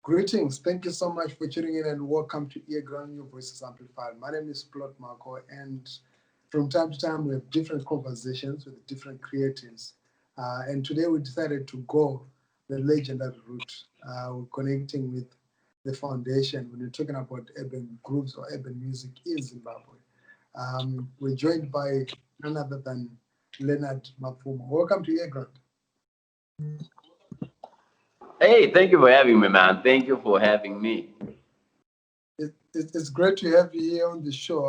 Greetings. Thank you so much for tuning in and welcome to Earground Your Voices Amplified. My name is Plot Marco, and from time to time we have different conversations with different creatives. And today we decided to go the legendary route. We're connecting with the foundation when we're talking about urban grooves or urban music in Zimbabwe. We're joined by none other than Leonard Mapfumo. Welcome to Earground. Hey, thank you for having me, man. Thank you for having me. It's great to have you here on the show.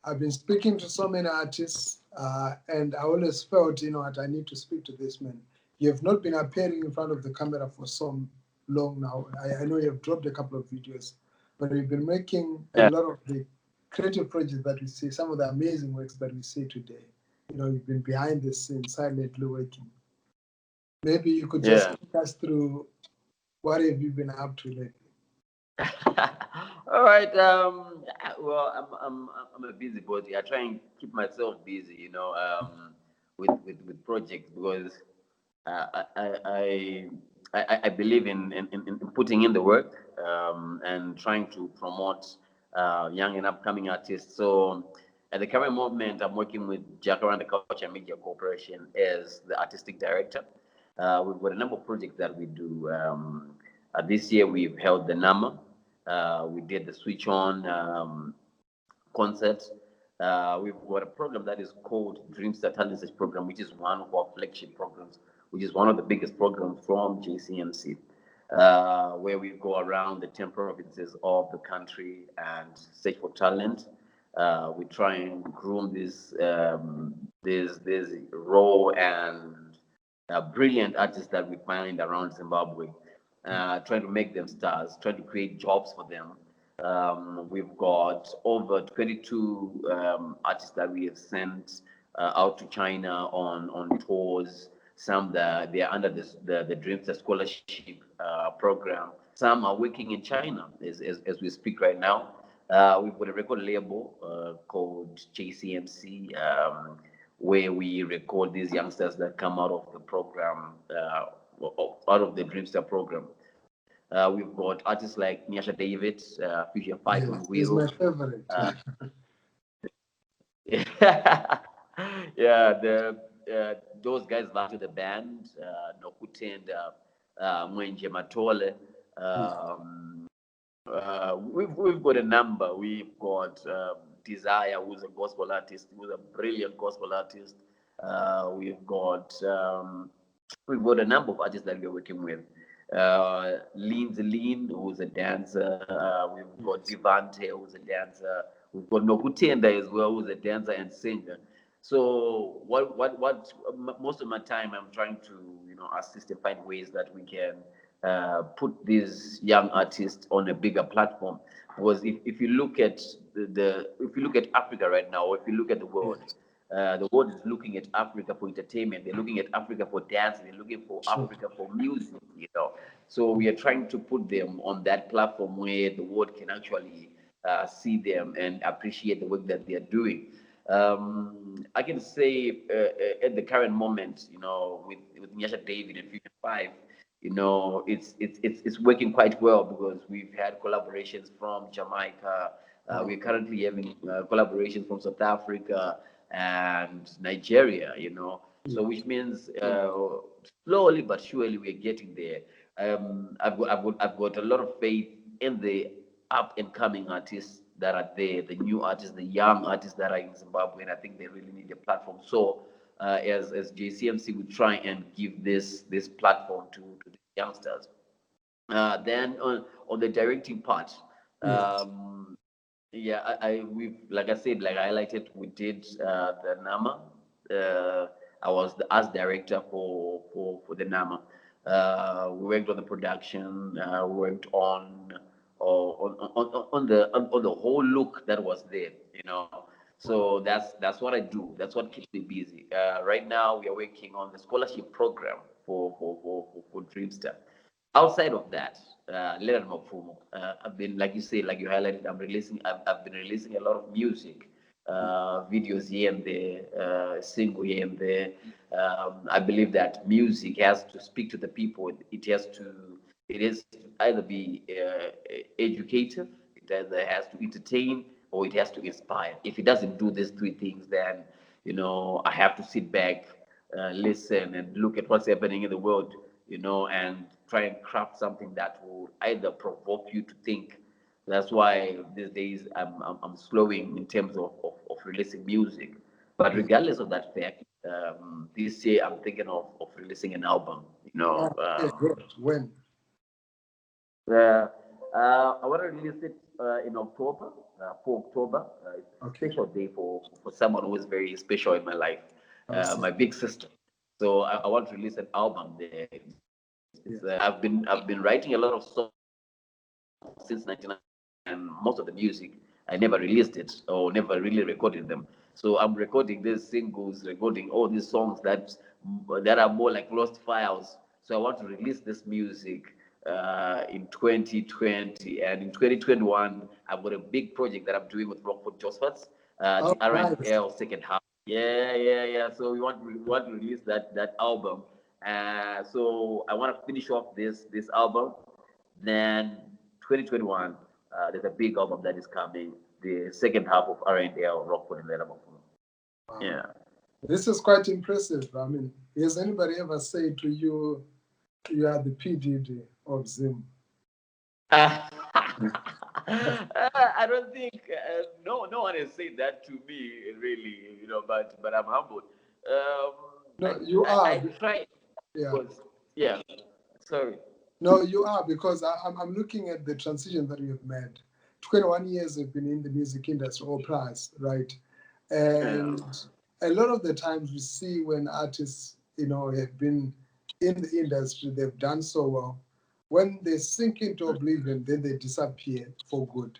I've been speaking to so many artists, and I always felt, what I need to speak to this man. You have not been appearing in front of the camera for so long now. I know you have dropped a couple of videos, but you've been making a Yeah, lot of the creative projects that we see, some of the amazing works that we see today. You've been behind the scenes, silently working. Maybe you could just yeah. take us through what have you been up to lately? All right. Well, I'm a busybody. I try and keep myself busy, with projects because I I believe in putting in the work and trying to promote young and upcoming artists. So at the current moment, I'm working with Jacaranda Culture and Media Corporation as the artistic director. We've got a number of projects that we do. This year, we've held the NAMA. We did the Switch On concert. We've got a program that is called Dreamstar Talent Search Program, which is one of our flagship programs, which is one of the biggest programs from JCMC, where we go around the 10 provinces of the country and search for talent. We try and groom these raw and brilliant artists that we find around Zimbabwe, trying to make them stars, trying to create jobs for them. We've got over 22 artists that we have sent out to China on tours. Some that they are under the Dreamster Scholarship program. Some are working in China as we speak right now. We've got a record label called JCMC, where we record these youngsters that come out of the program, out of the Dreamster program. We've got artists like Nyasha David, Future Fight on Yes, he's my Wheels. favorite. Uh, yeah, the those guys back to the band, Nokutenda, Mwenje Matole. Um, we've got a number. We've got Desire, who's a gospel artist, who's a brilliant gospel artist. We've got a number of artists that we're working with. Lean, who's a dancer. We've got Divante, who's a dancer. We've got Nokutenda as well, who's a dancer and singer. So most of my time I'm trying to assist and find ways that we can put these young artists on a bigger platform. Because if you look at if you look at Africa right now, or if you look at Yes, the world is looking at Africa for entertainment. They're looking at Africa for dance. They're looking for sure. Africa for music. So we are trying to put them on that platform where the world can actually see them and appreciate the work that they are doing. I can say at the current moment, with Nyasha David and Fusion Five, it's working quite well because we've had collaborations from Jamaica. We're Wow. currently having collaborations from South Africa and Nigeria. So Yeah. which means slowly but surely we're getting there. I've got a lot of faith in the up and coming artists that are there, the new artists, the young artists that are in Zimbabwe, and I think they really need a platform. So, as JCMC, we try and give this platform to the youngsters. Then on the directing part, Yes. um, yeah, we've like I said, like I highlighted, we did the NAMA. Uh, I was the art director for the NAMA. We worked on the production. Worked on the whole look that was there. So that's what I do. That's what keeps me busy. Right now, we are working on the scholarship program for Dreamster. Outside of that, Leonard Mapfumo, I've been, like you say, like you highlighted, I've been releasing a lot of music, videos here and there, single here and there. I believe that music has to speak to the people. It has to It has to either be educative, it either has to entertain, or it has to inspire. If it doesn't do these three things, then I have to sit back, listen, and look at what's happening in the world, and try and craft something that will either provoke you to think. That's why these days I'm slowing in terms of releasing music. But Yeah. regardless of that fact, this year I'm thinking of releasing an album. Okay, good. When? Uh, I want to release it in October, for October. It's a Okay. special day for someone who is very special in my life, Awesome. my big sister. So I want to release an album there. Yeah. I've been writing a lot of songs since '99, and most of the music I never released it or never really recorded them. So I'm recording these singles, recording all these songs that are more like lost files. So I want to release this music in 2020, and in 2021 I've got a big project that I'm doing with Rockford Josphat's, Oh, the nice. R&L second half. Yeah. So we want to release that album. So I want to finish off this album. Then 2021, there's a big album that is coming. The second half of R&L Rockford and Leonard Mapfumo. Wow. Yeah. This is quite impressive. I mean, has anybody ever said to you, you are the PDD of Zim? I don't think no one has said that to me really, but I'm humbled. Um, No, you I are. try Yeah. because yeah. Sorry. No, you are, because I'm looking at the transition that you've made. 21 years you've been in the music industry, or plus, right? Yeah. And a lot of the times we see when artists, have been in the industry, they've done so well. When they sink into oblivion, then they disappear for good.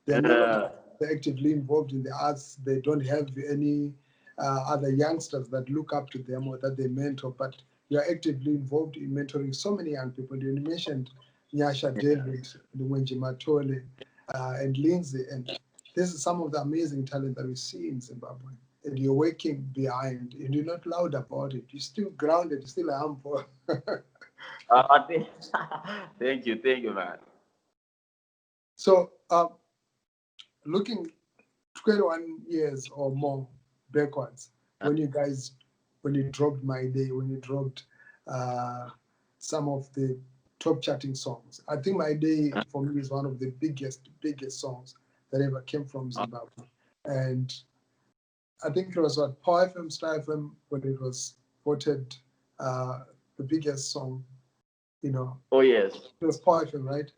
They're no longer Uh, actively involved in the arts. They don't have any other youngsters that look up to them or that they mentor, but you are actively involved in mentoring so many young people. You mentioned Nyasha yeah. David, Luwenji Matole, and Lindsay, and this is some of the amazing talent that we see in Zimbabwe. And you're working behind, and you're not loud about it. You're still grounded, you're still humble. Thank, thank you, man. So, looking 21 years or more backwards, when you dropped My Day, when you dropped uh, some of the top charting songs, I think My Day for me is one of the biggest songs that ever came from Zimbabwe. And I think it was what Power FM, Star FM, when it was voted the biggest song. Oh yes, It was Power FM, right?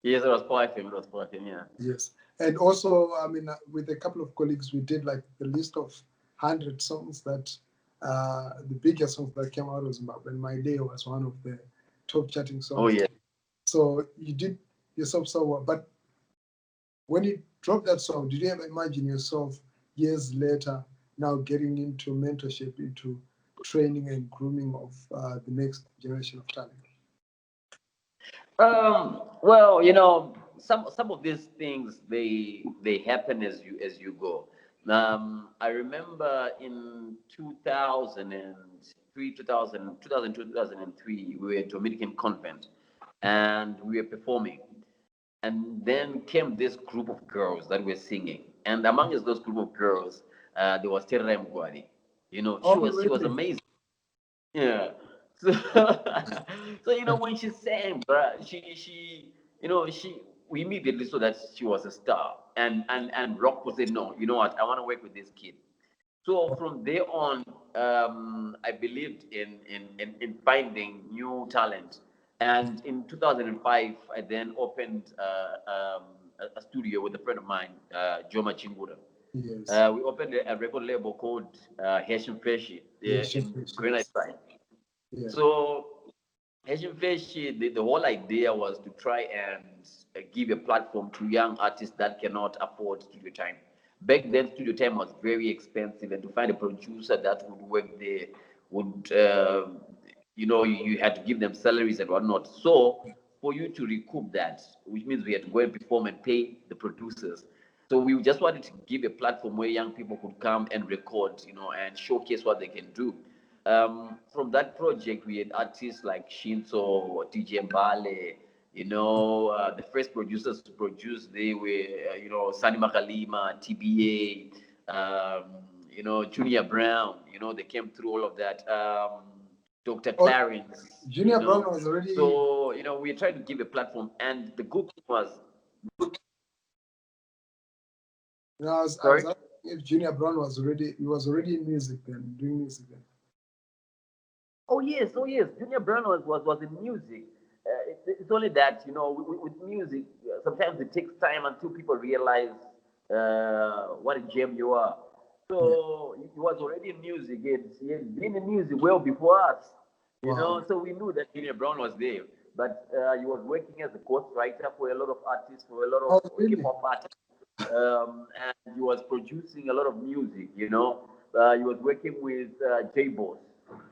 yes, it was poetry. It was poetry. Yeah. Yes. And also, I mean, with a couple of colleagues, we did like the list of 100 songs that the biggest songs that came out of Zimbabwe. And My Day was one of the top charting Oh songs. yes. So you did yourself so well. But when you dropped that song, did you ever imagine yourself years later now getting into mentorship, into training and grooming of the next generation of talent? Well, some of these things they happen as you go. I remember in 2003, 2003, we were at Dominican convent, and we were performing, and then came this group of girls that were singing, and among those group of girls, there was Terra Mugwadi. Oh, She was really? amazing. Yeah. So, so when she sang, bruh, she we immediately saw that she was a star, and Rock was said, no, you know what, I want to work with this kid. So from there on, I believed in finding new talent, and in 2005, I then opened a studio with a friend of mine, Joma Chingura. Yes. We opened a record label called Hessian Freshi Yes, in yes, Granite yes. Side. Yeah. So Asian Fish, the whole idea was to try and give a platform to young artists that cannot afford studio time. Back then, studio time was very expensive, and to find a producer that would work there would, you had to give them salaries and whatnot. So, for you to recoup that, which means we had to go and perform and pay the producers. So we just wanted to give a platform where young people could come and record, and showcase what they can do. From that project, we had artists like Shinzo, DJ Mbale, the first producers to produce, they were, Sani Makalima, TBA, Junior Brown, they came through all of that. Dr. Oh, Clarence, Junior Brown was already. So, we tried to give a platform, and the good thing was, I was sorry? asking if Junior Brown was already. He was already in music then, doing music then. Oh yes. Junior Brown was in music. It's only that with music, sometimes it takes time until people realize what a gem you are. Yeah. So he was already in music. He had been in music well before us. Wow. So we knew that Junior Brown was there, but he was working as a ghostwriter for a lot of artists, for a lot of Oh, hip really? hop artists, and he was producing a lot of music. He was working with J Boss.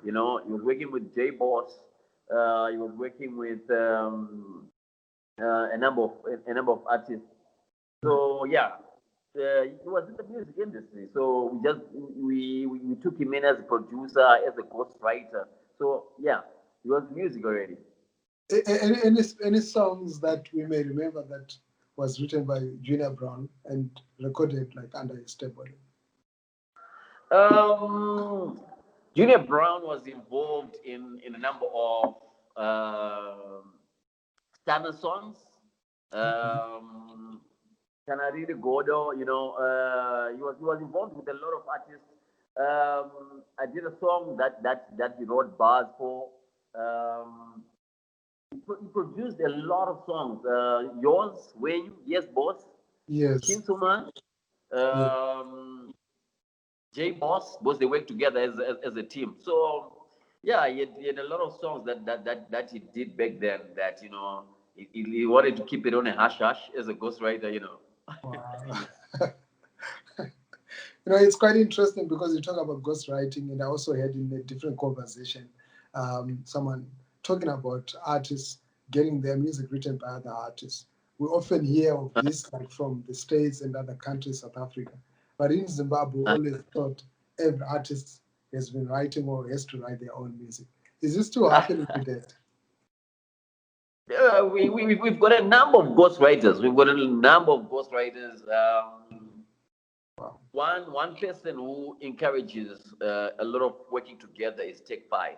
He was working with J Boss. He was working with a number of artists. So yeah, he was in the music industry. So we took him in as a producer, as a ghostwriter. So yeah, he was music already. Any songs that we may remember that was written by Junior Brown and recorded like under his table? Um, Junior Brown was involved in a number of standard songs. Um, Canariri Godo, he was involved with a lot of artists. I did a song that he wrote bars for. Um, he produced a lot of songs. Yours, when you, yes, boss, Yes. Shinsuma, Yeah. um, J Boss, they work together as a team. So yeah, he had a lot of songs that he did back then that he wanted to keep it on a hush hush as a ghostwriter. Wow. It's quite interesting because you talk about ghostwriting, and I also had in a different conversation someone talking about artists getting their music written by other artists. We often hear of this like from the States and other countries, South Africa. But in Zimbabwe, we always thought every artist has been writing or has to write their own music. Is this still happening today? We've got a number of ghostwriters. We've got a number of ghostwriters. Wow. One person who encourages a lot of working together is Take Five.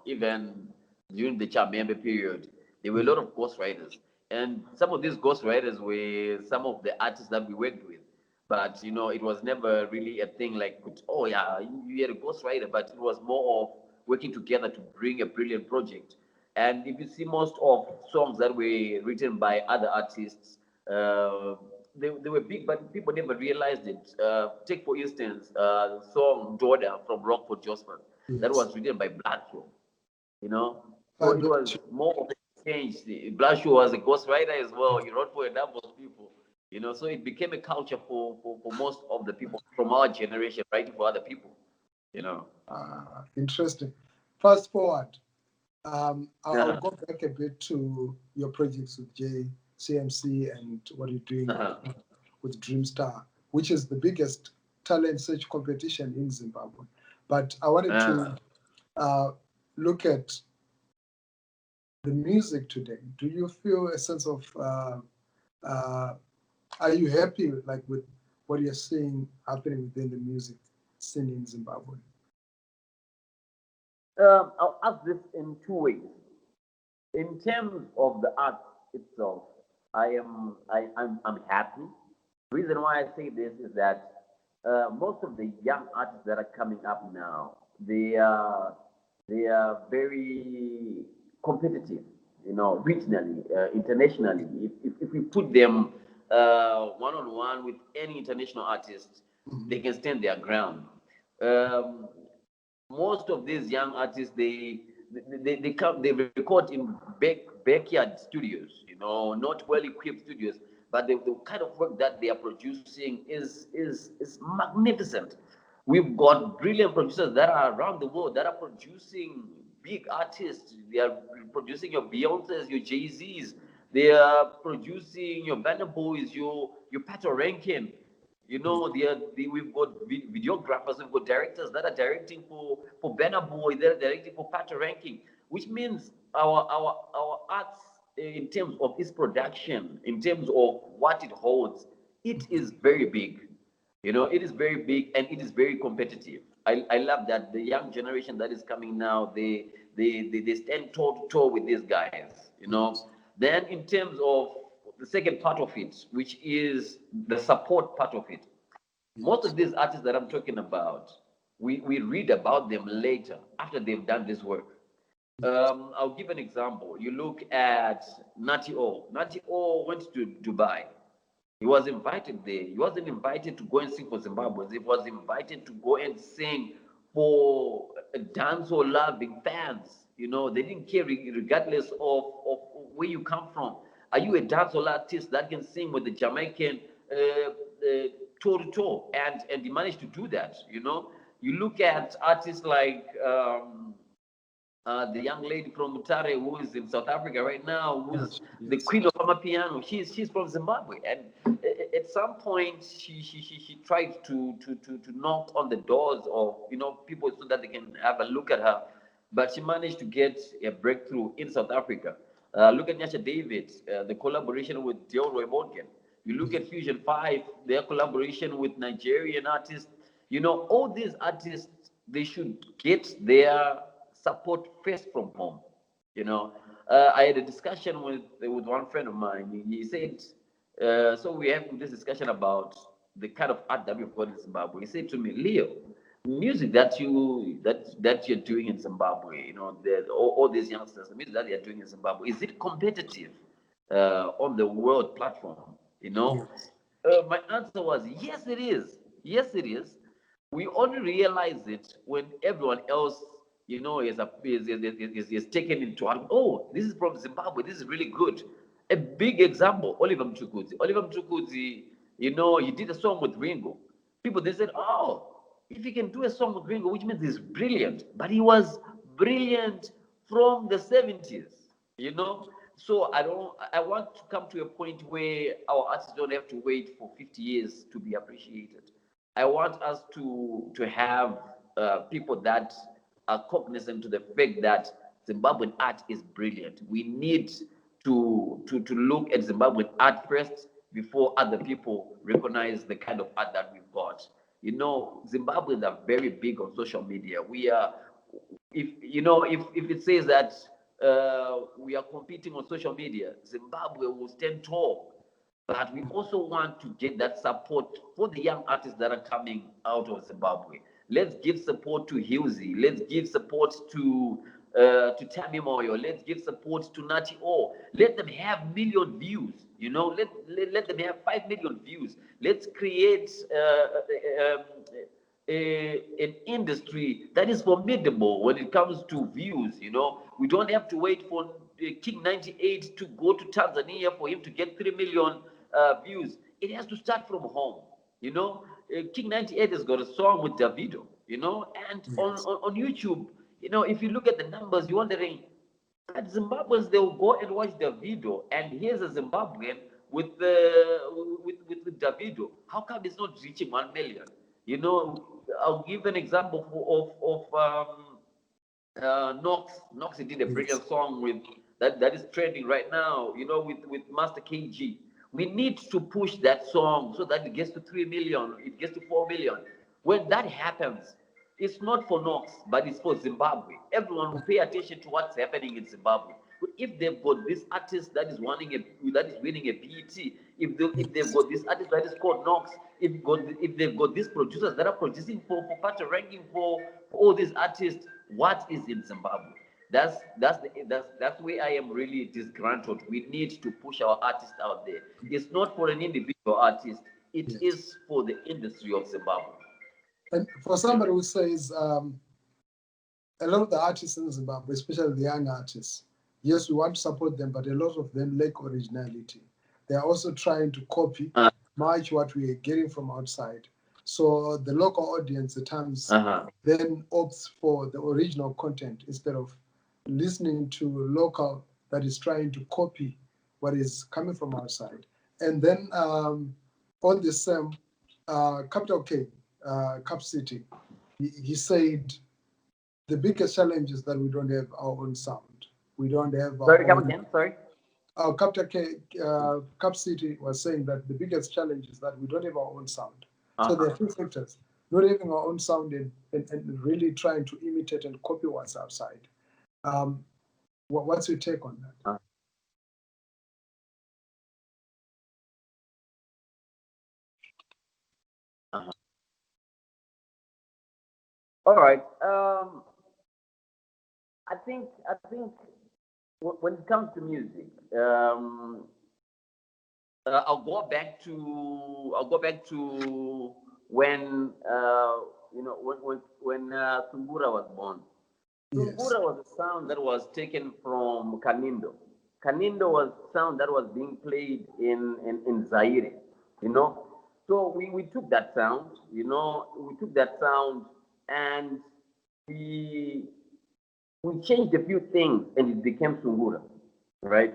Even during the Chamembe period, there were a lot of ghostwriters, and some of these ghostwriters were some of the artists that we worked with. But it was never really a thing like, oh yeah, you had a ghostwriter, but it was more of working together to bring a brilliant project. And if you see most of songs that were written by other artists, uh, they were big, but people never realized it. Take, for instance, the song Daughter from Rockford Jospin. That Yes. was written by Blackshaw, you know. So Uh, it was more of a change. Blackshaw was a ghostwriter as well. He wrote for a number of people, so it became a culture for most of the people from our generation writing for other people. Interesting. Fast forward. I'll Uh-huh. go back a bit to your projects with JCMC and what you're doing right Uh-huh. now with Dreamstar, which is the biggest talent search competition in Zimbabwe. But I wanted Uh, to uh, look at the music today. Do you feel a sense of, uh, are you happy like with what you're seeing happening within the music scene in Zimbabwe? I'll ask this in two ways. In terms of the art itself, I'm happy. Reason why I say this is that most of the young artists that are coming up now, they are very competitive, regionally, internationally. If we put them one on one with any international artist, they Mhm. can stand their ground. Um, Most of these young artists, they record in backyard studios, not well equipped studios, but the kind of work that they are producing is magnificent. We've got brilliant producers that are around the world that are producing big artists. They are producing your Beyonces, your Jay-Z's. They are producing your Vanna Boys, your Pato Rankin. You know, we've got videographers, we've got directors that are directing for Banner Boy, they're directing for Patter Ranking, which means our arts in terms of its production, in terms of what it holds, it is very big. You know, it is very big and it is very competitive. I love that the young generation that is coming now, they stand toe to toe with these guys, you know. Yes. Then in terms of the second part of it, which is the support part of it, most Yes. of these artists that I'm talking about, we read about them later after they've done this work. Yes. I'll give an example. You look at Natty O. Natty O went to Dubai. He was invited there. He wasn't invited to go and sing for Zimbabweans. He was invited to go and sing for dancehall loving fans. You know, they didn't care regardless of where you come from. Are you a dancehall artist that can sing with the Jamaican toe to toe? And he managed to do that. You know, you look at artists like the young lady from Mutare who is in South Africa right now, who's Yes. the Yes. queen of Amapiano. She's from Zimbabwe, and at some point she tried to knock on the doors of people so that they can have a look at her, but she managed to get a breakthrough in South Africa. Look at Nyasha David, the collaboration with Delroy Morgan. You look at Fusion 5, their collaboration with Nigerian artists. You know, all these artists, they should get their support first from home. You know, I had a discussion with one friend of mine. He said, so we have this discussion about the kind of art that we've got in Zimbabwe. He said to me, Leo, music that you're doing in Zimbabwe, all these youngsters, the music that they're doing in Zimbabwe, is it competitive on the world platform? You know, Yes. my answer was yes, it is. Yes, it is. We only realize it when everyone else, is taken into account. Oh, this is from Zimbabwe. This is really good. A big example, Oliver Mtukudzi. Oliver Mtukudzi, he did a song with Ringo. People, they said, oh, if he can do a song with Ringo, which means he's brilliant. But he was brilliant from the 70s, you know? So I want to come to a point where our artists don't have to wait for 50 years to be appreciated. I want us to have people that are cognizant to the fact that Zimbabwean art is brilliant. We need to look at Zimbabwean art first before other people recognize the kind of art that we've got. You know, Zimbabweans are very big on social media. We are, if it says that we are competing on social media, Zimbabwe will stand tall. But we also want to get that support for the young artists that are coming out of Zimbabwe. Let's give support to Hilsey. Let's give support to Tammy Moyo. Let's give support to Nati O. Let them have million views. Let them have 5 million views. Let's create an industry that is formidable when it comes to views. We don't have to wait for King 98 to go to Tanzania for him to get 3 million views. It has to start from home. King 98 has got a song with Davido, and Yes. on YouTube, if you look at the numbers, you're wondering, but Zimbabweans, they'll go and watch Davido, and here's a Zimbabwean with Davido. How come it's not reaching 1 million? I'll give an example of Knox. Knox, he did a Yes. brilliant song with that is trending right now, with Master KG. We need to push that song so that it gets to 3 million, it gets to 4 million. When that happens, it's not for Knox, but it's for Zimbabwe. Everyone will pay attention to what's happening in Zimbabwe. But if they've got this artist that is winning a BET, if they've got this artist that is called Knox, if they've got these producers that are producing for Patter Ranking for all these artists, what is in Zimbabwe? That's where I am really disgruntled. We need to push our artists out there. It's not for an individual artist. It Yes. is for the industry of Zimbabwe. And for somebody who says a lot of the artists in Zimbabwe, especially the young artists, yes, we want to support them, but a lot of them lack originality. They are also trying to copy Uh, much what we are getting from outside. So the local audience at times uh-huh. then opts for the original content instead of listening to local that is trying to copy what is coming from outside. And then on the same, Capital K, Cap City, he said the biggest challenge is that we don't have our own sound. We don't have our Sorry, come own. again. Sorry. Capital K, Cap City was saying that the biggest challenge is that we don't have our own sound. So there Uh-huh. are two factors: not having our own sound and really trying to imitate and copy what's outside. Um, what's your take on that? Uh-huh. Uh-huh. All right. I think when it comes to music, I'll go back to when when Sungura was born. Yes, Sungura was a sound that was taken from Kanindo. Kanindo was sound that was being played in Zaire, you know. So we took that sound, we took that sound and we we changed a few things and it became Sungura, right?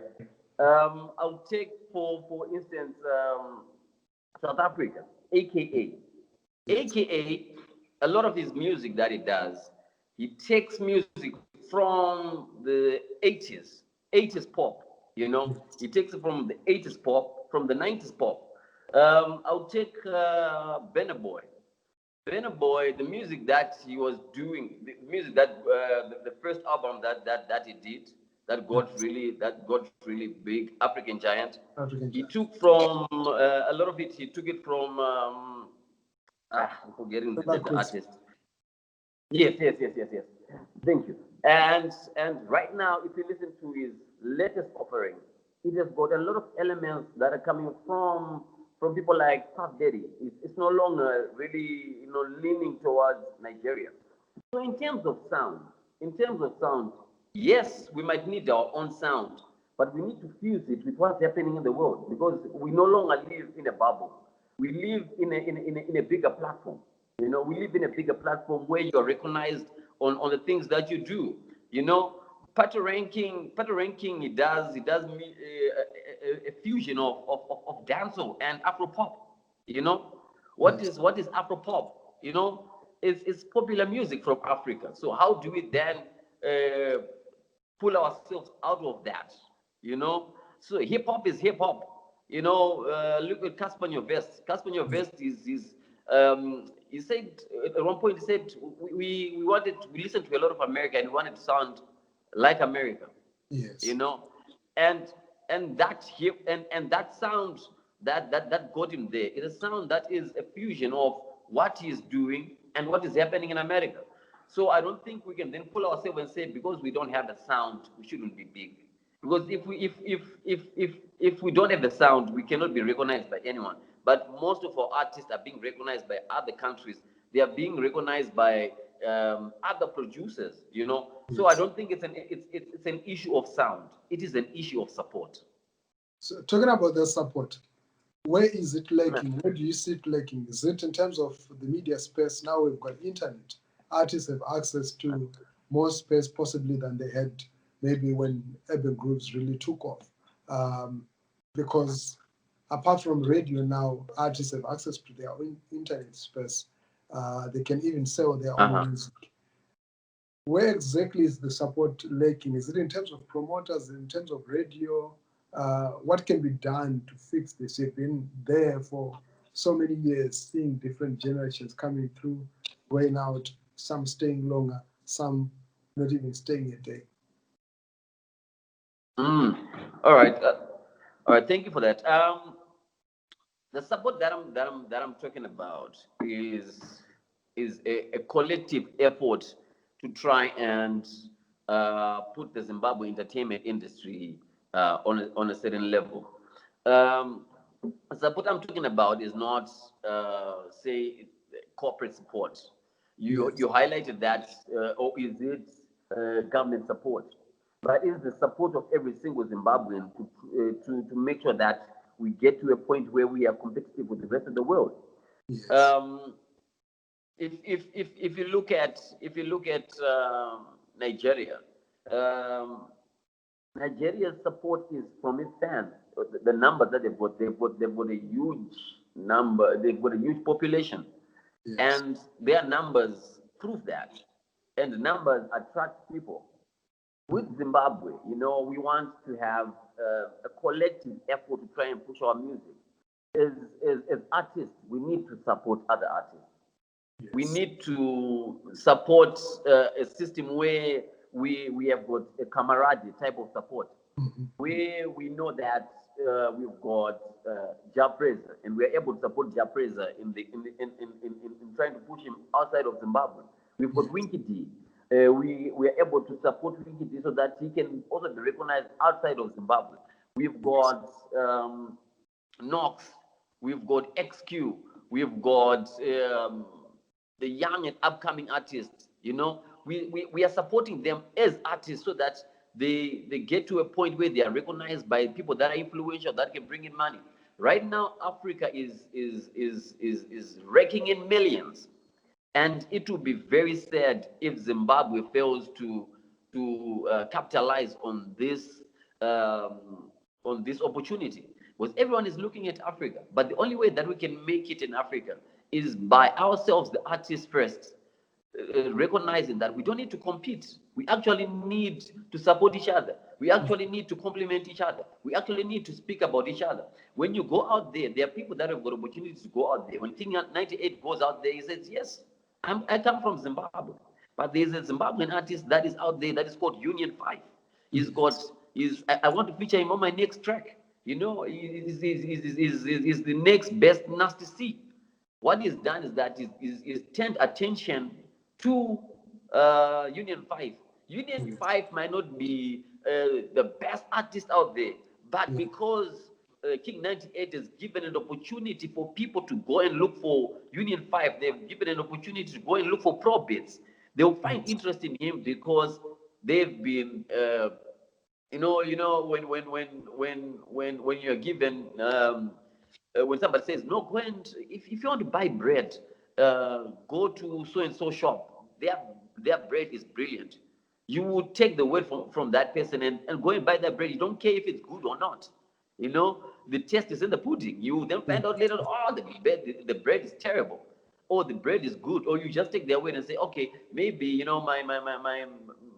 I'll take for instance South Africa, yes, aka a lot of his music that he does, he takes music from the 80s pop, he takes it from the 80s pop, from the 90s pop. I'll take Benner Boy. Benner Boy, the music that he was doing, the music that the first album that he did, yes. that got really big, African Giant. African He jazz. took from a lot of it. He took it from I'm forgetting Fela the Kuti. artist. Yes. Thank you. And right now, if you listen to his latest offering, it has got a lot of elements that are coming from people like Puff Daddy. It's no longer really leaning towards Nigeria. So in terms of sound, yes, we might need our own sound, but we need to fuse it with what's happening in the world because we no longer live in a bubble. We live in a bigger platform. We live in a bigger platform where you're recognized on the things that you do. You know, Pato ranking, it does a fusion of dancehall and Afro pop. You know, what Yes. is Afro pop? It's popular music from Africa. So how do we then uh, pull ourselves out of that? So hip hop is hip hop. Look at Casper Vest. Casper Vest is he said at one point, he said we listened to a lot of America and we wanted to sound like America, you Yes. know, and and that sound that got him there is a sound that is a fusion of what he's doing and what is happening in America. So I don't think we can then pull ourselves and say because we don't have the sound we shouldn't be big. Because if we don't have the sound, we cannot be recognized by anyone. But most of our artists are being recognized by other countries. They are being recognized by other producers. So I Yes. don't think it's an issue of sound. It is an issue of support. So talking about the support, where is it lacking? Where do you see it lacking? Is it in terms of the media space? Now we've got internet. Artists have access to more space possibly than they had maybe when urban groups really took off. Um, because apart from radio now, artists have access to their own internet space. They can even sell their own Uh-huh. music. Where exactly is the support lacking? Is it in terms of promoters, in terms of radio? What can be done to fix this? You've been there for so many years, seeing different generations coming through, going out, some staying longer, some not even staying a day. Mm. All right. All right. Thank you for that. The support that I'm talking about is a collective effort to try and put the Zimbabwe entertainment industry on a certain level. Um, Support I'm talking about is not say corporate support. You Yes, highlighted that, or is it government support? But it is the support of every single Zimbabwean to make sure that we get to a point where we are competitive with the rest of the world. yes, Um, if you look at Nigeria, um, Nigeria's support is from its fans. The numbers that they've got a huge number. They've got a huge population, Yes. and their numbers prove that. And the numbers attract people. With Zimbabwe, we want to have a collective effort to try and push our music. As artists, we need to support other artists. We Yes. need to support a system where we have got a camaraderie type of support, Mhm. where we know that we've got Japreza, and we're able to support Japreza in trying to push him outside of Zimbabwe. We've got Yes. Winky D. We are able to support Winky D so that he can also be recognized outside of Zimbabwe. We've Yes. got Knox, we've got XQ, we've got the young and upcoming artists. We are supporting them as artists so that they get to a point where they are recognized by people that are influential, that can bring in money. Right now, Africa is raking in millions, and it will be very sad if Zimbabwe fails to capitalize on this opportunity, because everyone is looking at Africa. But the only way that we can make it in Africa is by ourselves, the artists first, recognizing that we don't need to compete. We actually need to support each other. We actually need to complement each other. We actually need to speak about each other. When you go out there are people that have got opportunities to go out there. When King 98 goes out there, he says, yes, I come from Zimbabwe. But there's a Zimbabwean artist that is out there that is called Union 5. He's got, Yes. I want to feature him on my next track. He's the next best Nasty C. What he's done is that he's turned attention to Union 5. Union Yes. 5 might not be the best artist out there, but Yeah. because King 98 has given an opportunity for people to go and look for Union 5, they've given an opportunity to go and look for pro beats. They'll find Yes. interest in him because they've been when you're given when somebody says no, go and if you want to buy bread, go to so and so shop. Their bread is brilliant. You would take the word from that person and go and buy that bread. You don't care if it's good or not. The taste is in the pudding. You then Yeah. find out later, oh, the bread is terrible, or the bread is good, or you just take their word and say, okay, maybe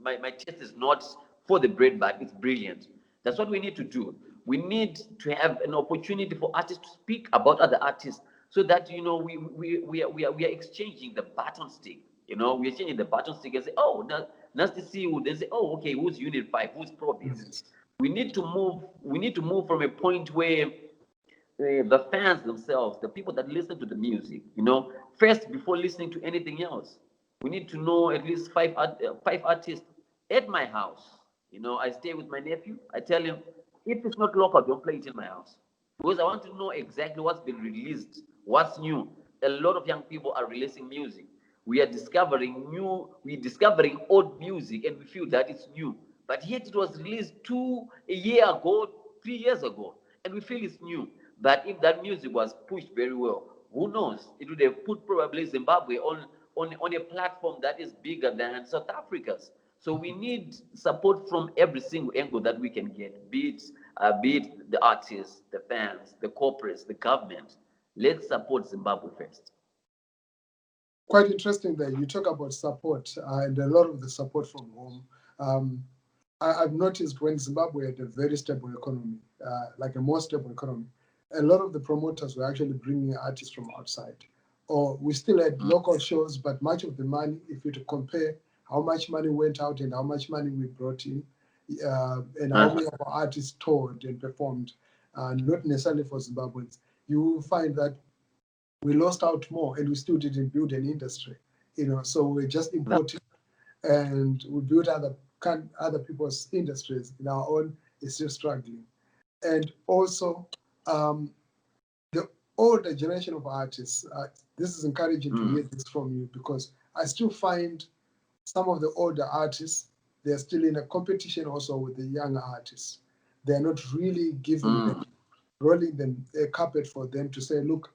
my taste is not for the bread, but it's brilliant. That's what we need to do. We need to have an opportunity for artists to speak about other artists, so that we are exchanging the baton stick. We're exchanging the baton stick and say, oh, Nasty C would then say, oh, okay, who's Unit 5, who's Province? Yes. We need to move from a point where the fans themselves, the people that listen to the music, first before listening to anything else, we need to know at least five artists at my house. I stay with my nephew. I tell him, if it's not local, don't play it in my house, because I want to know exactly what's been released, what's new. A lot of young people are releasing music. We're discovering old music, and we feel that it's new, but yet it was released a year ago, 3 years ago, and we feel it's new. But if that music was pushed very well, who knows? It would have put probably Zimbabwe on a platform that is bigger than South Africa's. So we need support from every single angle that we can get, be it the artists, the fans, the corporates, the government. Let's support Zimbabwe first. Quite interesting that you talk about support and a lot of the support from home. Um, I've noticed when Zimbabwe had a very stable economy, like a more stable economy, a lot of the promoters were actually bringing artists from outside. Or we still had Mm, local shows, but much of the money, if you to compare how much money went out and how much money we brought in, and how many mm, of our artists toured and performed, not necessarily for Zimbabweans, you will find that we lost out more and we still didn't build an industry. So we're just that- importing and we built other people's industries. In our own, is still struggling. And also, um, the older generation of artists. This is encouraging to hear mm, this from you because I still find some of the older artists they're still in a competition also with the younger artists. They're not really giving them, mm, rolling them a carpet for them to say, look,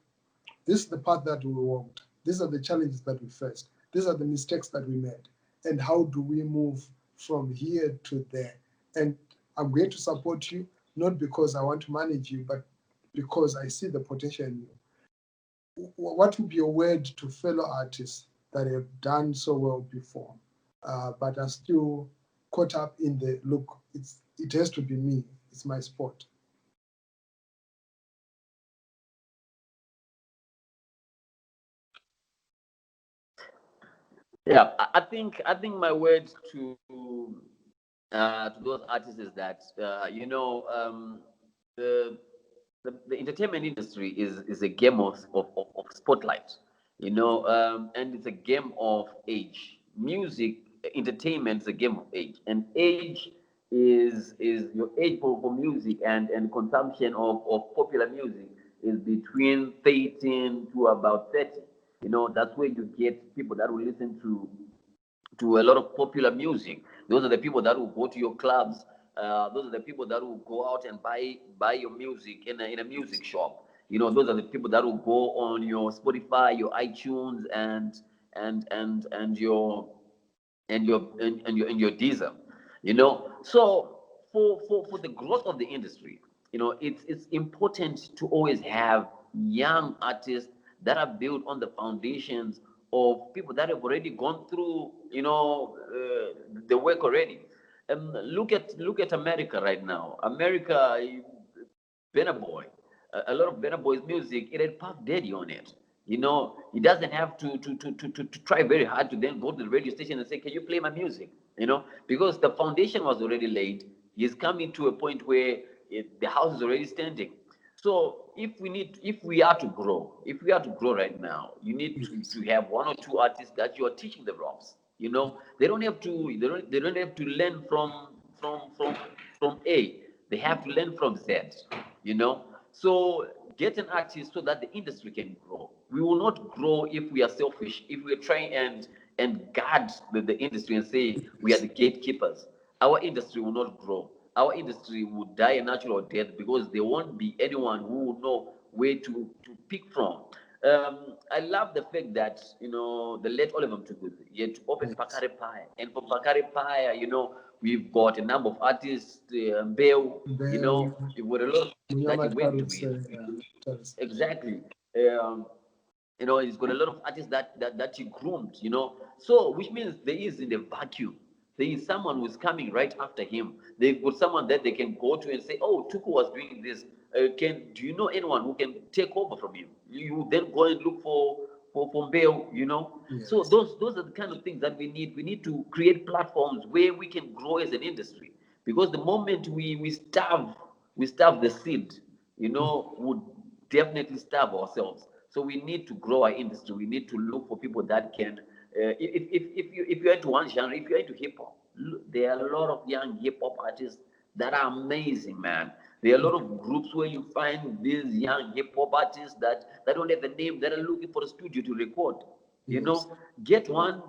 this is the path that we walked. These are the challenges that we faced. These are the mistakes that we made. And how do we move from here to there? And I'm going to support you, not because I want to manage you, but because I see the potential in you. what would be a word to fellow artists that have done so well before, but are still caught up in the look? It has to be me. It's my sport. Yeah, I think my words to those artists is that the, the entertainment industry is a game of spotlight, and it's a game of age. Music entertainment is a game of age, and age is your age for music and consumption of popular music is between 13 to about 30. That's where you get people that will listen to a lot of popular music. Those are the people that will go to your clubs. Those are the people that will go out and buy your music in a music shop. Those are the people that will go on your Spotify, your iTunes, and your Deezer. So for the growth of the industry, it's important to always have young artists that are built on the foundations of people that have already gone through the work already. Look at America right now. America, Benner Boy. A lot of Benner Boy's music, it had Puff Daddy on it. He doesn't have to try very hard to then go to the radio station and say, "Can you play my music?" Because the foundation was already laid. He's coming to a point where the house is already standing. So if we are to grow right now, you need to have one or two artists that you are teaching the ropes. They don't have to learn from A. They have to learn from Z. You know. So get an artist so that the industry can grow. We will not grow if we are selfish. If we are trying and guard the industry and say we are the gatekeepers, our industry will not grow. Our industry will die a natural death because there won't be anyone who will know where to pick from. I love the fact that the late Oliver Mtukudzi he had to open Yes. Pakare Pie, and from Pakare Pie, we've got a number of artists, Beo, Then you've got a lot of artists that he Munyama worked Tarus, with. Tarus. Exactly. Um, he's got a lot of artists that he groomed. So which means there is in the vacuum. There is someone who's coming right after him. They've got someone that they can go to and say, "Oh, Tuku was doing this. Do you know anyone who can take over from him?" You then go and look for bail. So Yes. those are the kind of things that we need. We need to create platforms where we can grow as an industry. Because the moment we starve the seed, would definitely starve ourselves. So we need to grow our industry. We need to look for people that can. If you're into one genre, if you're into hip hop, there are a lot of young hip hop artists that are amazing, man. There are a lot of groups where you find these young hip hop artists that don't have a name that are looking for a studio to record. You Yes. know, get one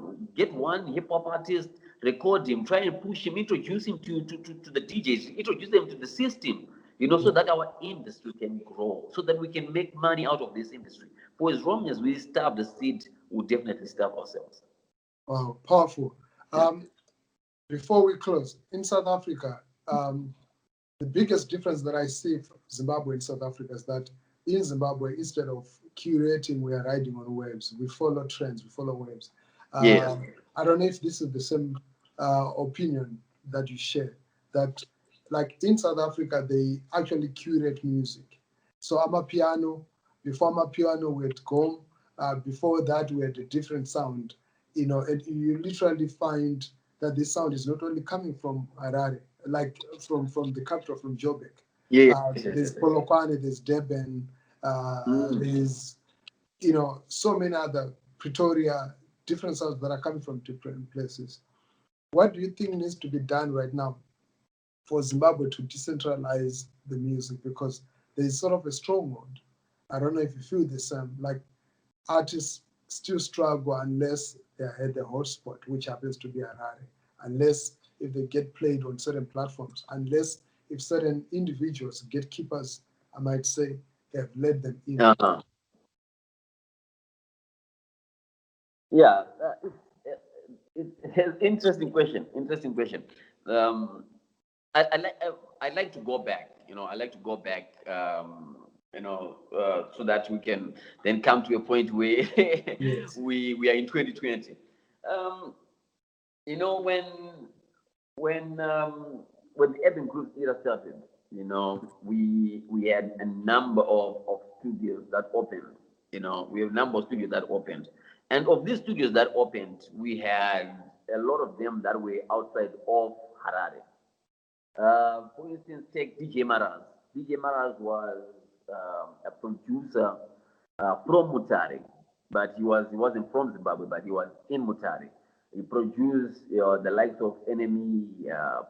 hip hop artist, record him, try and push him, introduce him to the DJs, introduce them to the system, so Yeah. that our industry can grow, so that we can make money out of this industry. For as long as we starve the seed, we'll definitely starve ourselves. Wow. Powerful. Yeah. Um, Before we close, in South Africa, the biggest difference that I see from Zimbabwe and South Africa is that in Zimbabwe, instead of curating, we are riding on waves. We follow trends, we follow waves. Yes. I don't know if this is the same opinion that you share, that like in South Africa, they actually curate music. So I'm a piano. Before I'm a piano, we had Gom. Before that, we had a different sound. And you literally find that this sound is not only coming from Harare, like from the capital, from Joburg. Yes. Yes. Yes. There's Yes. Yes. Polokwane, there's Durban, Mm. there's so many other Pretoria, different sounds that are coming from different places. What do you think needs to be done right now for Zimbabwe to decentralize the music? Because there's sort of a stronghold. I don't know if you feel the same. Like artists still struggle unless they're at the hotspot, which happens to be Harare, unless if they get played on certain platforms, unless if certain individuals, gatekeepers, I might say, have let them in. Uh-huh. Yeah. It's interesting question. Interesting question. Um, I like to go back. I like to go back so that we can then come to a point where Yes. we are in 2020. Um, when when the Urban Group era started, we had a number of studios that opened. We have a number of studios that opened, and of these studios that opened, we had a lot of them that were outside of Harare. For instance, take DJ Maraz. DJ Maraz was a producer from Mutare, but he wasn't from Zimbabwe, but he was in Mutare. He produced the likes of Enemy,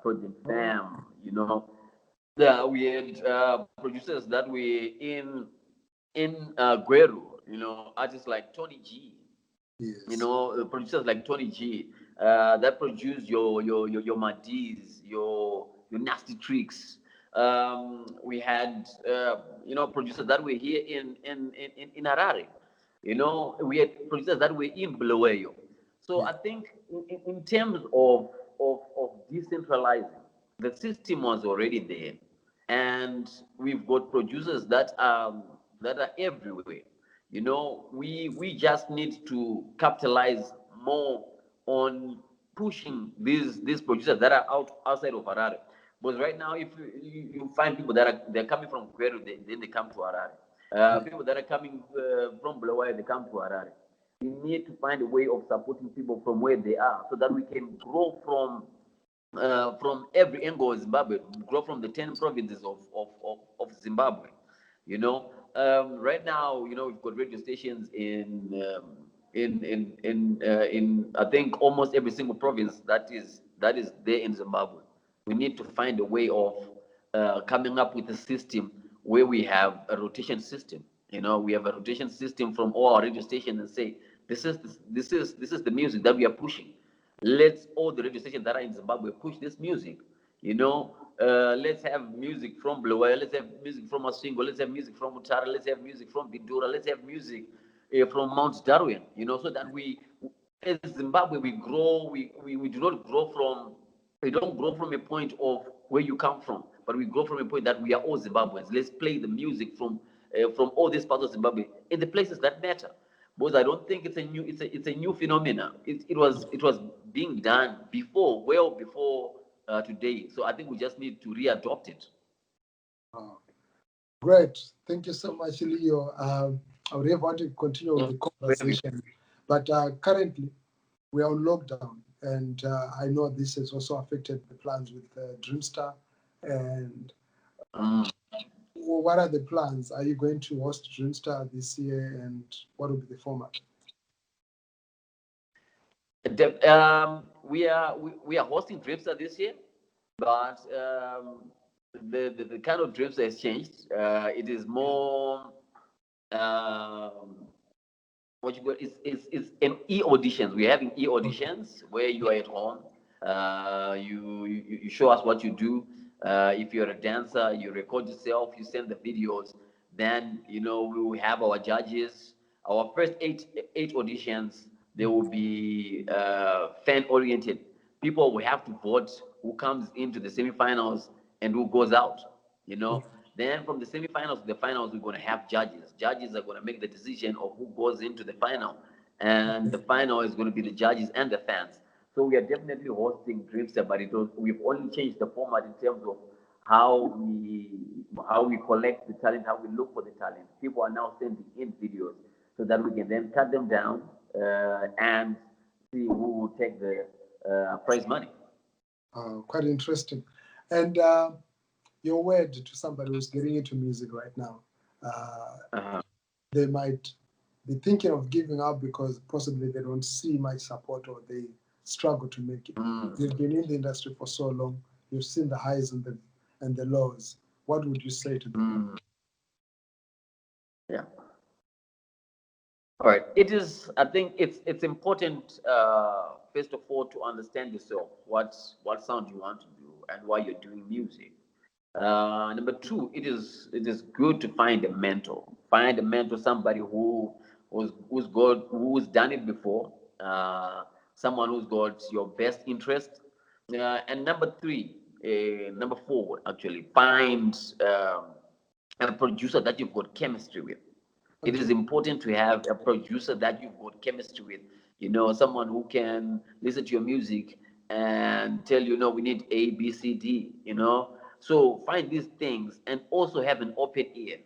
Project Fam. We had producers that were in Guero. Artists like Tony G. Yes. Producers like Tony G, that produce your Madis, your nasty tricks. We had producers that were here in Harare. We had producers that were in Bulawayo. So Yeah. I think in terms of decentralizing, the system was already there, and we've got producers that are everywhere. We just need to capitalize more on pushing these producers that are outside of Harare. Because right now, if you find people they're coming from Guerrero, then they come to Harare. Yeah. People that are coming from Bulawayo, they come to Harare. We need to find a way of supporting people from where they are, so that we can grow from every angle of Zimbabwe, grow from the 10 provinces of Zimbabwe. Right now, we've got radio stations in I think almost every single province that is there in Zimbabwe. We need to find a way of coming up with a system where we have a rotation system. We have a rotation system from all our radio stations, and say this is the music that we are pushing. Let's all the radio stations that are in Zimbabwe push this music. Let's have music from Bulawayo, let's have music from Masingo, let's have music from Mutara, let's have music from Bidura, let's have music from Mount Darwin, so that as Zimbabwe, we grow, we do not grow we don't grow from a point of where you come from, but we grow from a point that we are all Zimbabweans. Let's play the music from all these parts of Zimbabwe in the places that matter. Because I don't think it's a new phenomena. It was being done before, well before today. So I think we just need to readopt it. Oh, great. Thank you so much, Leo. I would have wanted to continue with the conversation, but currently we are on lockdown, and I know this has also affected the plans with Dreamstar. And Mm. what are the plans? Are you going to host Dreamstar this year, and what will be the format? We are hosting Dripster this year, but the kind of Dripster has changed. It is more um, what you got is an e-auditions. We're having e-auditions where you are at home. You show us what you do. If you're a dancer, you record yourself, you send the videos. Then we will have our judges. Our first eight auditions, they will be fan oriented. People will have to vote who comes into the semifinals and who goes out. You know. Then from the semifinals to the finals, we're going to have judges. Judges are going to make the decision of who goes into the final, and the final is going to be the judges and the fans. So we are definitely hosting Dreamster, but we've only changed the format in terms of how we collect the talent, how we look for the talent. People are now sending in videos so that we can then cut them down and see who will take the prize money. Quite interesting. And your word to somebody who's getting into music right now, Uh-huh. they might be thinking of giving up because possibly they don't see much support or they struggle to make it. Mm. You've been in the industry for so long, you've seen the highs and the lows. What would you say to them? Mm. Yeah. All right. It is. I think it's important. First of all, to understand yourself. What sound you want to do and why you're doing music. Number two, it is good to find a mentor. Find a mentor, somebody who's done it before. Someone who's got your best interest. And number four, actually, find a producer that you've got chemistry with. It is Okay. important to have a producer that you've got chemistry with. Someone who can listen to your music and tell you, no, we need A, B, C, D. So find these things and also have an open ear.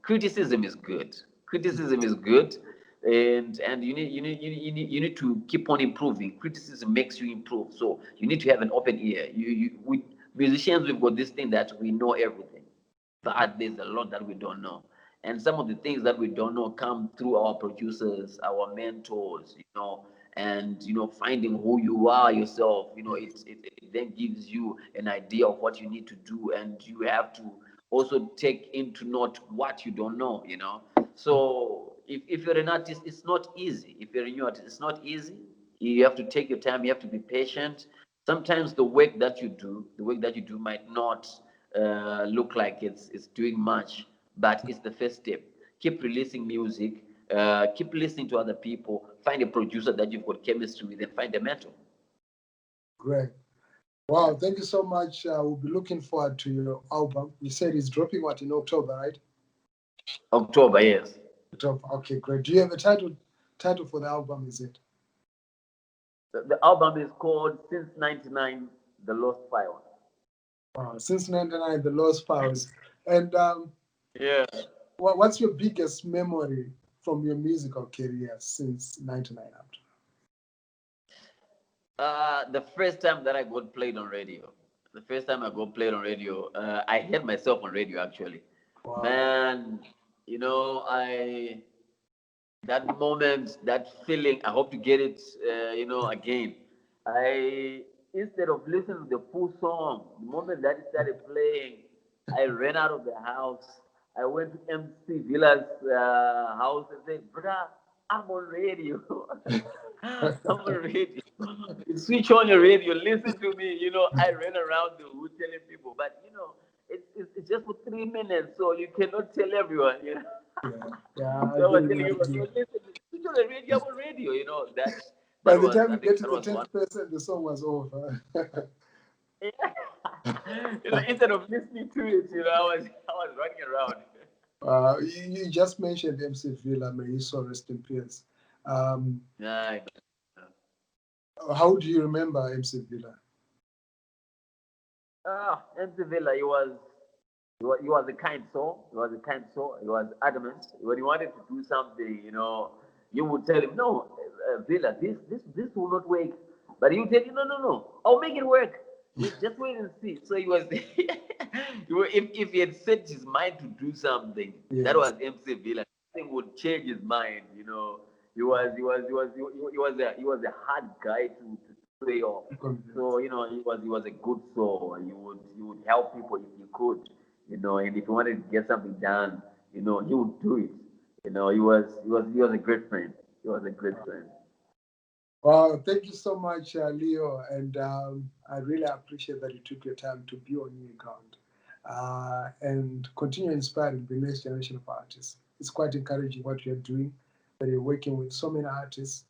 Criticism is good. Criticism is good, and you need to keep on improving. Criticism makes you improve. So you need to have an open ear. We musicians, we've got this thing that we know everything, but there's a lot that we don't know. And some of the things that we don't know come through our producers, our mentors, and finding who you are yourself. It then gives you an idea of what you need to do, and you have to also take into note what you don't know. So if you're an artist, it's not easy. If you're a new artist, it's not easy. You have to take your time, you have to be patient. Sometimes the work that you do might not look like it's doing much, but it's the first step. Keep releasing music, keep listening to other people, find a producer that you've got chemistry with, and find a mentor. Great. Wow, thank you so much. We'll be looking forward to your album. You said it's dropping what in October, right? October, yes. October. Okay, great. Do you have a title for the album? Is it? The album is called Since 99, The Lost File. Wow, since '99, the Lost Files. And Yeah. what's your biggest memory from your musical career since '99 up to The first time that I got played on radio. The first time I got played on radio, I heard myself on radio actually. now? Wow. Man, I that moment, that feeling, I hope to get it, again. I Instead of listening to the full song, the moment that it started playing, I ran out of the house. I went to MC Villa's house and said, "Brother, I'm on radio. I'm on radio. Switch on your radio, listen to me." I ran around the hood telling people, but it's just for 3 minutes, so you cannot tell everyone. Yeah, yeah, I So I was get telling it. you, listen, switch on the radio, I'm on radio. That By that the was, time I you get think, to that the was one. 10%, the song was over. Instead of listening to it, I was running around. You just mentioned MC Villa, may he so rest in peace. Um, Yeah. how do you remember MC Villa? MC Villa, he was a kind soul. He was a kind soul. He was adamant. When he wanted to do something, you would tell him, "No, Villa, this will not work." But he would tell you, "No, no, no, I'll make it work. Just wait and see." So he was, if he had set his mind to do something, that Yes. was MC Villa. Nothing would change his mind. He was a hard guy to play off. So he was a good soul. He would help people if he could, and if he wanted to get something done, he would do it. He was a great friend. He was a great friend. Well, thank you so much, Leo, and I really appreciate that you took your time to be on your ground and continue inspiring the next generation of artists. It's quite encouraging what you're doing, that you're working with so many artists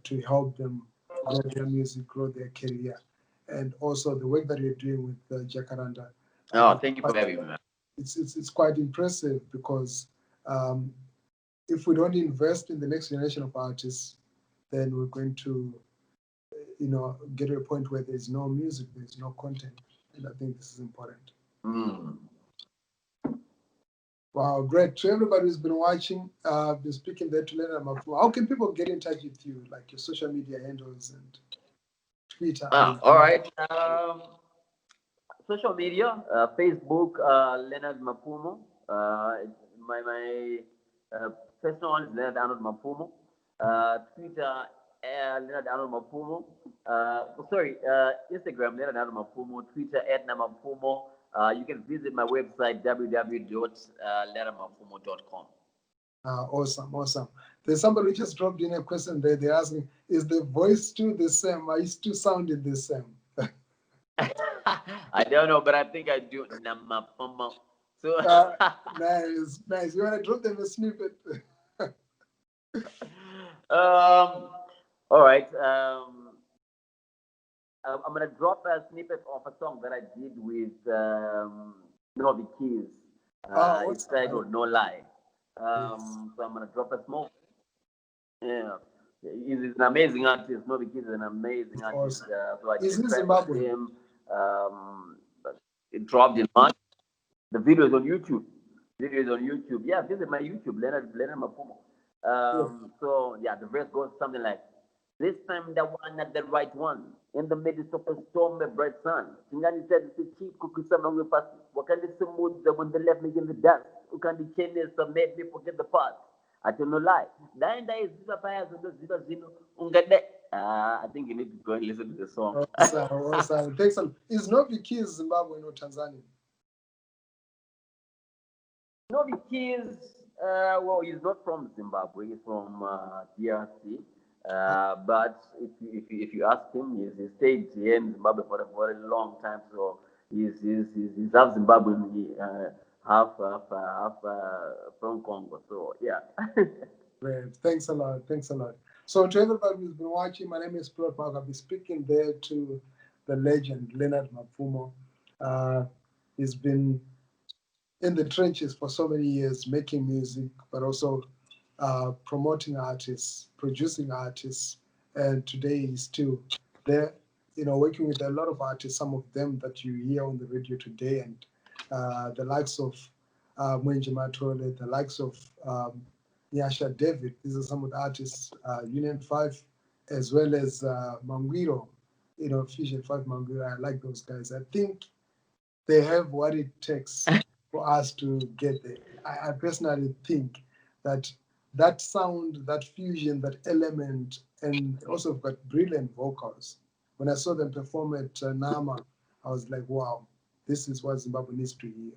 to help them grow their music, grow their career, and also the work that you're doing with Jacaranda. Oh, thank you for having me, man. It's quite impressive because um, if we don't invest in the next generation of artists, then we're going to, get to a point where there's no music, there's no content, and I think this is important. Mm. Wow, great! To everybody who's been watching, I've been speaking there to Leonard Mapfumo. How can people get in touch with you, like your social media handles and Twitter? All right. Social media, Facebook, Leonard Mapfumo. My personal one is Leonard Arnold Mapfumo. Twitter, Leonard Arnold Mapfumo. Sorry, Instagram, Leonard Arnold Mapfumo. Twitter, @Namapfumo. You can visit my website, www.leonardmapfumo.com. Awesome, awesome. There's somebody who just dropped in a question there. They're asking, is the voice still the same? Are you still sounding the same? I don't know, but I think I do. Namapfumo. So, Nice, nice. You want to drop them a snippet? all right. I'm gonna drop a snippet of a song that I did with Novi Keys. It's What's titled No Lie. yes, So I'm gonna drop a smoke. Yeah, he's an amazing artist. Novi Kid is an amazing artist. awesome. So I Is did he track with Zimbabwean? him. Um, it dropped in March. The video is on YouTube. Video is on YouTube. Yeah, visit my YouTube, Leonard Mapfumo. Yeah. So yeah, the verse goes something like, "This time the one at the right one, in the midst of a storm, a bright sun. Chingani said it's a cheap kukusama fast. Wakandi the when they left me in the dust. Ukandi chains that made me forget the past. I tell no lie. Daenda is ziva paya zondo ziva zino ungade." I think you need to go and listen to the song. Awesome, awesome. Thanks a lot. Is Novi Keys Zimbabwean or Tanzanian? No, because well, he's not from Zimbabwe. He's from DRC. But if you ask him, he stayed here in Zimbabwe for a long time. So he's half Zimbabwean, half from Congo. So yeah. Great. Thanks a lot. Thanks a lot. So to everybody who's been watching, my name is Plot Mark. I'll be speaking there to the legend Leonard Mapfumo. Uh, he's been in the trenches for so many years, making music, but also promoting artists, producing artists, and today he's still there, working with a lot of artists, some of them that you hear on the radio today, and the likes of Mwenje Matole, the likes of Nyasha David. These are some of the artists, Union 5, as well as Mangwiro, Fusion 5 Mangwiro. I like those guys. I think they have what it takes for us to get there. I personally think that that sound, that fusion, that element, and also got brilliant vocals. When I saw them perform at Nama, I was like, wow, this is what Zimbabwe needs to hear.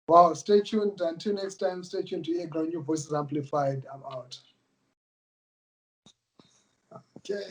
Wow, stay tuned. Until next time, stay tuned to Ear Ground New Voices Amplified. I'm out. Okay.